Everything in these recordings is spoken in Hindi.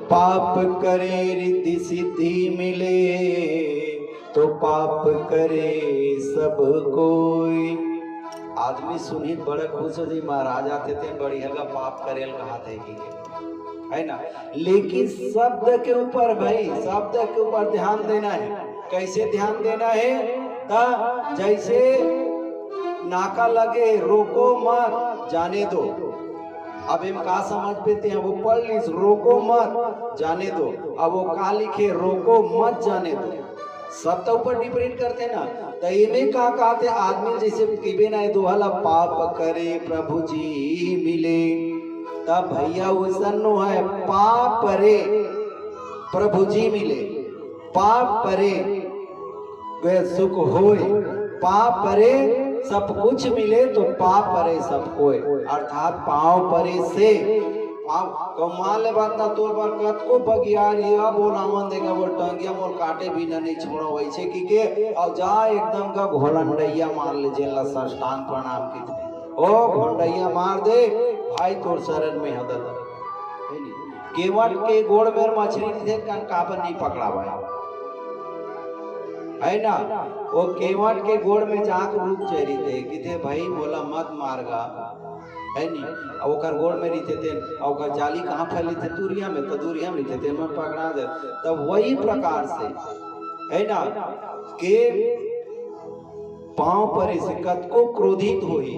पाप करे रिद्धि सिद्धि मिले, तो पाप करे सब कोई। आदमी सुनी बड़ा खुश हो जी, महाराज आते थे बड़ी हल्का पाप करे कहा थे कि है ना। लेकिन शब्द के ऊपर भाई, शब्द के ऊपर ध्यान देना है। कैसे ध्यान देना है? जैसे नाका लगे रोको मत, जाने दो। अब हम का समझ पाते हैं, वो पढ़ ली रोको मत जाने दो, अब वो का लिखे रोको मत जाने दो। सब तो ऊपर डिपेंड करते ना। तो इन्हें का कहते आदमी जैसे किबे ना दोहला पाप करे प्रभु जी मिले, तब भैया वैसनो है पाप रे प्रभु जी मिले। पाप परे वे सुख होए, पाप परे सब कुछ मिले, तो पाप परे सब कोई। अर्थात पाँव परे से कमाल ले बात ना तोर पर कत को बगियार ये बोलावन देगा वो टंगिया मोर काटे भी ना नहीं छोड़ो वैसे की के और जा एकदम का घोलंडैया मार ले जेला साष्टांग प्रणाम की ओ घोलंडैया मार दे भाई तोर शरण में हदत है नहीं। केवट के गोड़ में मछली थे कन काबर नहीं पकड़ा भाई है ना। वो केवट के गोड़ में जाकर रुक चेरी थे कि थे भाई बोला मत मारगा है नहीं। और ओकर गोड़ में रहते थे और ओकर जाली कहाँ फैली थे दूरिया में, तो दूरिया में रहते थे मन पकड़ा दे। तब वही प्रकार से है ना के पांव पर इसे कत को क्रोधित होई,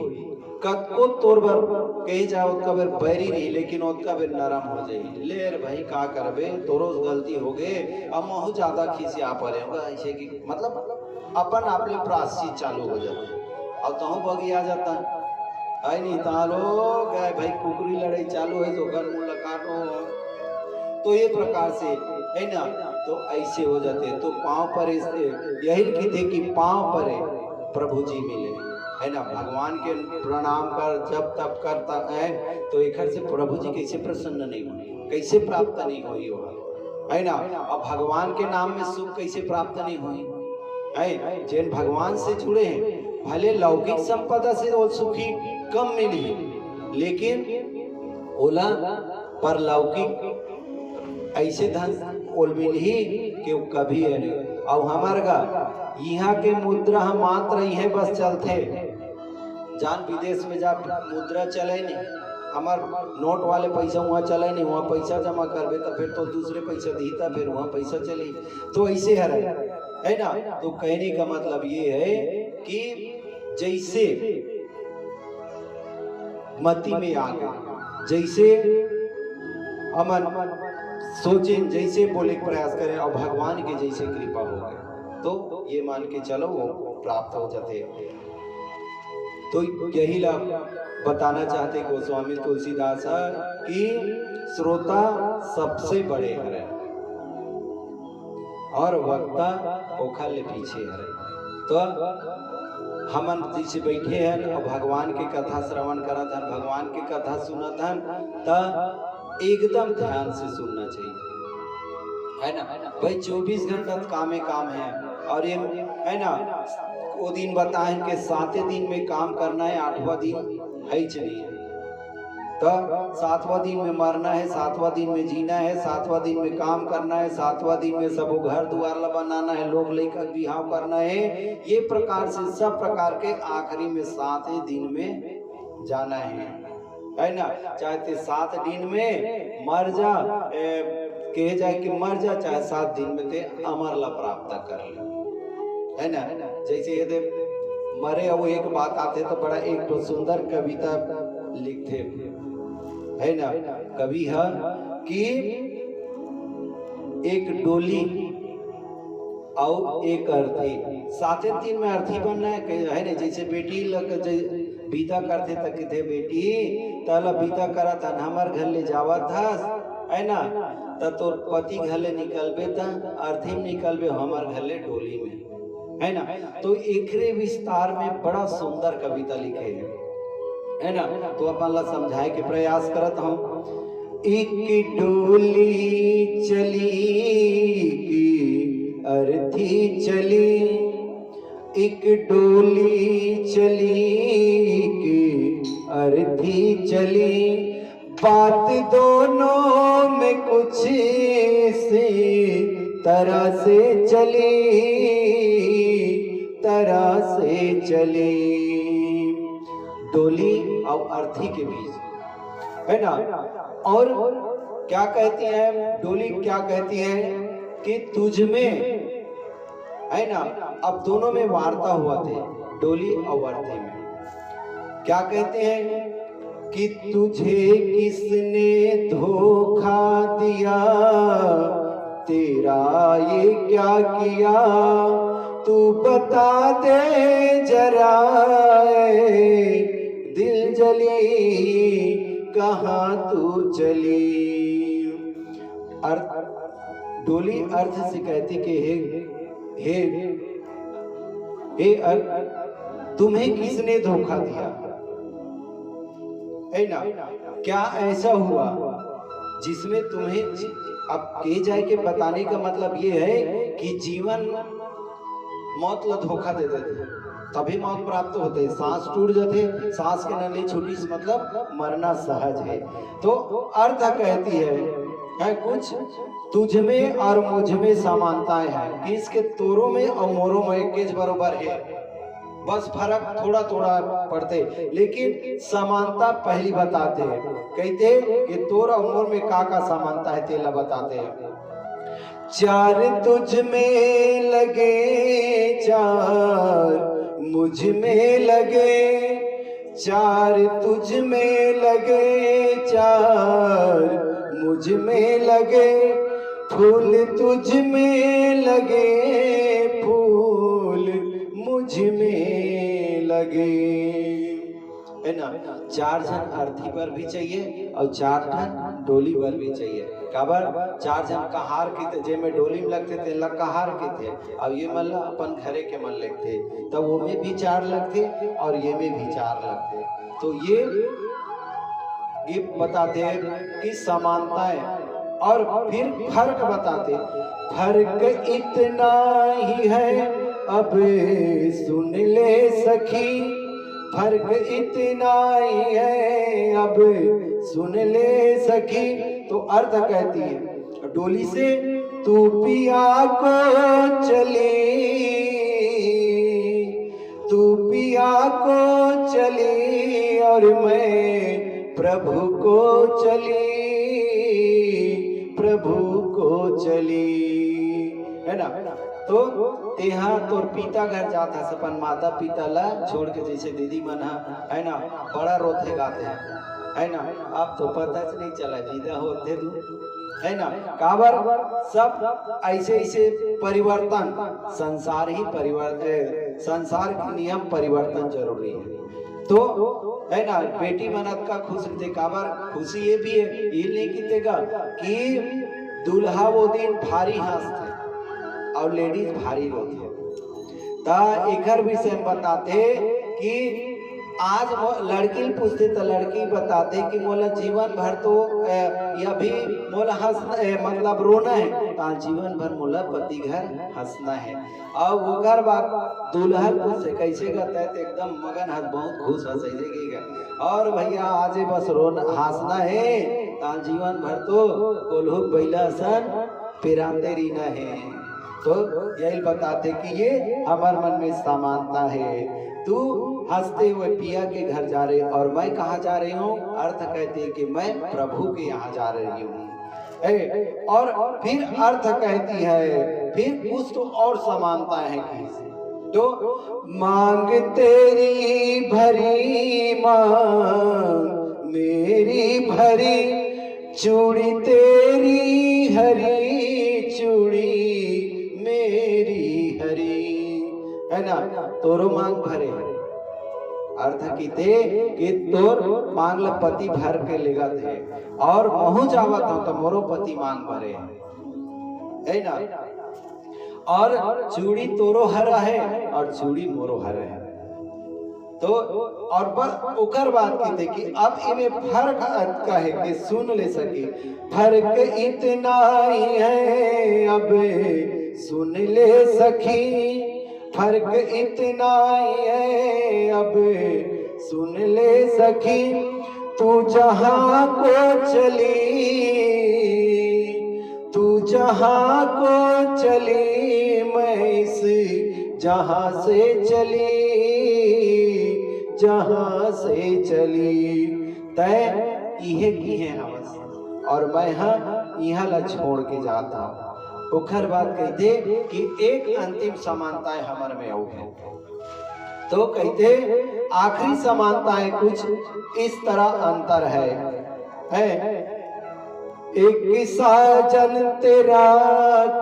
कत को तोरबर कही जाओ कबर बैरी नहीं, लेकिन उसका भी नरम हो जाए। ले भाई का करबे तोरो गलती हो गए, अब महु ज्यादा खिसिया पड़े ऐसे कि मतलब अपन आपले प्रायश्चित चालू हो जाते और तहु बगी आ जाता है नहीं। तालो गए भाई कुकरी लड़ाई चालू है तो घर मुँह काटो, तो ये प्रकार से है ना। तो ऐसे हो जाते। तो पांव पर यही लिखी थे कि पांव परे प्रभु जी मिले है ना। भगवान के प्रणाम कर जब तब करता है तो एक से प्रभु जी कैसे प्रसन्न नहीं हुई, कैसे प्राप्त नहीं हुई वह है ना। अब भगवान के नाम में सुख कैसे प्राप्त नहीं हुई है। जिन भगवान से जुड़े हैं भले लौकिक संपदा से वो सुखी कम मिली, लेकिन ओला पर लौकिक ऐसे धन ओल मिली कि वो कभी है नहीं। और हमार का यहाँ के मुद्रा हम मात्र यह बस चलते जान विदेश में जा मुद्रा चले नहीं, हमार नोट वाले पैसा वहाँ चले नहीं, वहाँ पैसा जमा करबे तो फिर तो दूसरे पैसा दीता फिर वहाँ पैसा चली, तो ऐसे है ना। तो कहने का मतलब ये है कि जैसे मति में आ गए, जैसे अमन सोचे, जैसे बोले प्रयास करें और भगवान के जैसे कृपा हो गए तो ये मान के चलो वो प्राप्त हो जाते। तो यही लाभ बताना चाहते गोस्वामी तुलसीदास कि श्रोता सबसे बड़े हरे और वक्ता ओखल पीछे हरे। तो हमन जैसे बैठे हैं और भगवान के कथा श्रवण करत हैं, भगवान के कथा सुनत हैं, तो एकदम ध्यान से सुनना चाहिए है ना भाई। 24 घंटा काम है और ये है ना वो दिन बताएं कि 7 दिन में काम करना है, 8वां दिन है चलिए। तो 7वां दिन में मरना है, 7वां दिन में जीना है, 7वां दिन में काम करना है, 7वां दिन में सब घर द्वार बनाना है, लोग लेकर बिहाव करना है। ये प्रकार से सब प्रकार के आखिरी में 7 दिन में जाना है ना। चाहे 7 दिन में मर जा कहे जाए कि मर जा, चाहे 7 दिन में ते अमर ला प्राप्त कर ले है ना। जैसे ये मरे और एक बात आते तो बड़ा एक तो सुंदर कविता लिखते है ना। कवि है कि एक डोली और एक अर्थी, 7 दिन में अर्थी बनना है ना। जैसे बेटी बीता करते तक थे बेटी तला बीता करा था हमार घर ले जावा था है ना। तो पति घर ले निकलबे था अर्थी में निकलबे हमार घर ले डोली में है ना। तो एकरे विस्तार में बड़ा सुंदर कविता लिखे है ना। तो अपन ला समझाए के प्रयास करत हूँ। एक डोली चली की अर्थी चली, एक डोली चली की अर्थी चली, बात दोनों में कुछ तरह से चली, तरह से चली। डोली और अर्थी के बीच, है ना। और क्या कहती है डोली, क्या कहती है कि तुझ में, है ना। अब दोनों में वार्ता हुआ थे, डोली और अर्थी में। क्या कहते हैं कि तुझे किसने धोखा दिया, तेरा ये क्या किया, तू बता दे जरा, दिल जली कहाँ तू चली। डोली अर्थ से कहती कि हे तुम्हें किसने धोखा दिया, है ना। क्या ऐसा हुआ जिसमें तुम्हें, अब कह जाए कि बताने का मतलब ये है कि जीवन मौत ला धोखा दे देते, तभी मौत प्राप्त होते। सांस टूट जाते, सांस के नली छूटी, मतलब मरना सहज है। तो अर्थ कहती है कुछ तुझ में और मुझ में समानताएं हैं, कि इसके तोरों में और मोरों में एक के बराबर है, बस फर्क थोड़ा थोड़ा पड़ते, लेकिन समानता पहली बताते हैं। कहते कि तोर और मोर में का समानता है, तेला बताते हैं। चार तुझ में लगे, चार मुझ में लगे, चार तुझ में लगे, चार मुझ में लगे, फूल तुझ में लगे, फूल मुझ में लगे, है ना। चार जन अर्थी पर भी चाहिए और चार जन डोली पर भी चाहिए। काबर चार जन कहार के थे, जे में डोली में लगते थे लग कहार के थे, अब ये मतलब अपन घरे के मन लगते, तब वो में भी चार लगते और ये में भी चार लगते। तो ये बताते हैं कि समानताएं, और फिर फर्क बताते, फर्क इतना ही है अब सुन ले सखी, फर्क इतना ही है अब सुन ले सखी। तो अर्थ कहती है डोली से, तू पिया को चली, तू पिया को चली, और मैं प्रभु को चली, प्रभु को चली, है ना। तो तेहा तोर पिता घर जाता, सपन माता पिता ला छोड़ के, जैसे दीदी मन है ना, बड़ा रोते गाते हैं, है ना। अब तो पता नहीं चला विदा होते दूर, है ना। काबर सब ऐसे ऐसे परिवर्तन, संसार ही परिवर्तन, संसार के नियम परिवर्तन जरूरी है। तो है ना, बेटी मनत का खुश रहते, काबर खुशी ये भी है, ये नहीं कहतेगा कि दूल्हा वो दिन भारी हंसते और लेडीज भारी रोते। ता एकर विषय में बताते कि आज लड़की पूछते तो लड़की बताते कि मोला जीवन भर तो या भी मोला मतलब रोना है, ता जीवन भर मोला पति घर हंसना है। और वो घर बात दूल्हा पूछे कैसे करता है, तो एकदम मगन हंस, बहुत खुश हंस, और भैया आज बस रोना हंसना है, ता जीवन भर तो कोल्हू बैला सन पिराते रहना है। तो यही बताते कि ये हमारे मन में समानता है। तू हंसते हुए पिया के घर जा रहे और मैं कहाँ जा रही हूँ, अर्थ कहते कि मैं प्रभु के यहाँ जा रही हूँ। और फिर अर्थ कहती है, फिर कुछ तो और समानता है किसी, तो मांग तेरी भरी मांग मेरी भरी, चूड़ी तेरी हरी चूड़ी मेरी हरी, है ना। तोरो मांग भरे, अर्थ की थे कि तोर मांग ला पति भर के लेगा थे, और महू जावत हो तो मोरो पति मांग भरे, है ना। और चूड़ी तोरो हरा है और चूड़ी मोरो हरा है। तो और बस ओकर बात की थे कि अब इन्हें फर्क का है कि सुन ले सके, फर्क इतना ही है अब सुन ले सखी, फर्क इतना ही है अब सुन ले सखी, तू जहां को चली, तू जहाँ को चली मैं इस जहाँ से चली, जहाँ से चली तय इहे की है हवस और मैं हाँ यहाँ ला छोड़ के जाता। ओखर बात कहते कि एक अंतिम समानताएं हमारे में हो है, तो कहते आखिरी समानताएं कुछ इस तरह अंतर है एक साजन तेरा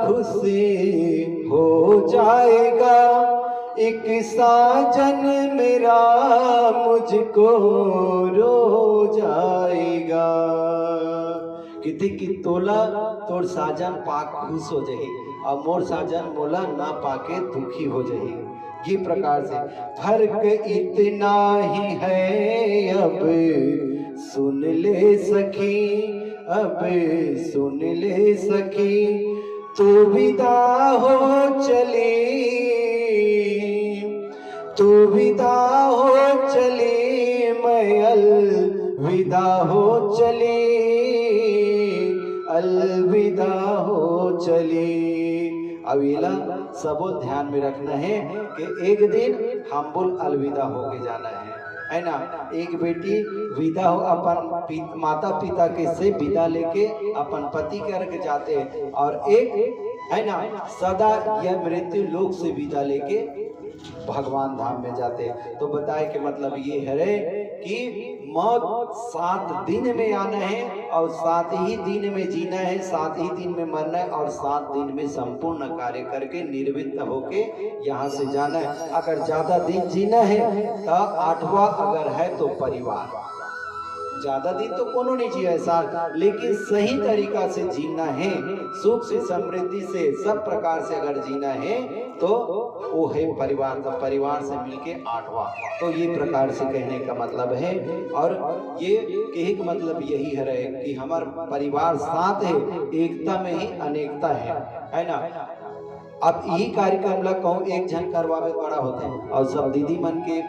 खुशी हो जाएगा, एक साजन मेरा मुझको रो जाएगा। किति की तोला तोर साजन पाक खुश हो जाही और मोर साजन मोला ना पाके दुखी हो जाही। ये प्रकार से फर्क इतना ही है अब सुन ले सखी, अब सुन ले सखी, तू विदा हो चली, तू विदा हो चली, मैं अलविदा हो चली, अलविदा हो चली। अब येला सबो ध्यान में रखना है कि एक दिन हम बोल अलविदा होके जाना है ना। एक बेटी विदा हो अपन माता पिता के से विदा लेके अपन पति के रख जाते हैं और एक है ना सदा यह मृत्यु लोक से विदा लेके भगवान धाम में जाते। तो बताए कि मतलब ये है कि मौत 7 दिन में आना है और 7 ही दिन में जीना है, 7 ही दिन में मरना है और 7 दिन में संपूर्ण कार्य करके निर्विघ्न होके यहाँ से जाना है। अगर ज्यादा दिन जीना है तो 8वां अगर है तो परिवार, ज्यादा दिन तो कोनो नहीं जिया ऐसा, लेकिन सही तरीका से जीना है, सुख से समृद्धि से सब प्रकार से अगर जीना है तो वो है परिवार। तो परिवार से मिलके 8वां, तो ये प्रकार से कहने का मतलब है। और ये कहने का मतलब यही है कि हमारा परिवार साथ है, एकता में ही अनेकता है ना। अब यही कार्यक्रम ला कहूँ एक जन करवावे बड़ा होते हैं और सब दीदी मन के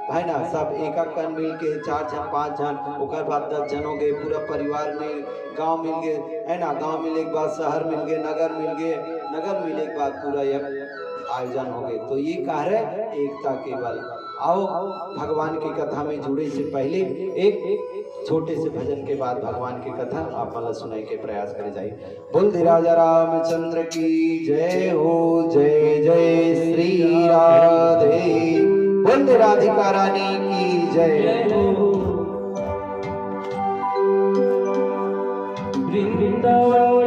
है ना, सब एक कन मिल के 4 जन 5 जन ओकर बाद 10 जन हो गए, पूरा परिवार में गांव मिल गए है ना, गांव मिले के बाद शहर मिल गए, नगर मिल गए, नगर मिले के बाद पूरा एक आयोजन हो गए। तो ये कह रहे एकता के बल। आओ भगवान की कथा में जुड़े से पहले एक छोटे से भजन के बाद भगवान की कथा आप मला सुनाई के प्रयास करे जाइए। बोल दे राजा रामचंद्र की जय हो, जय जय श्री राधे, बोल दे राधिका रानी की जय हो। वृंदावन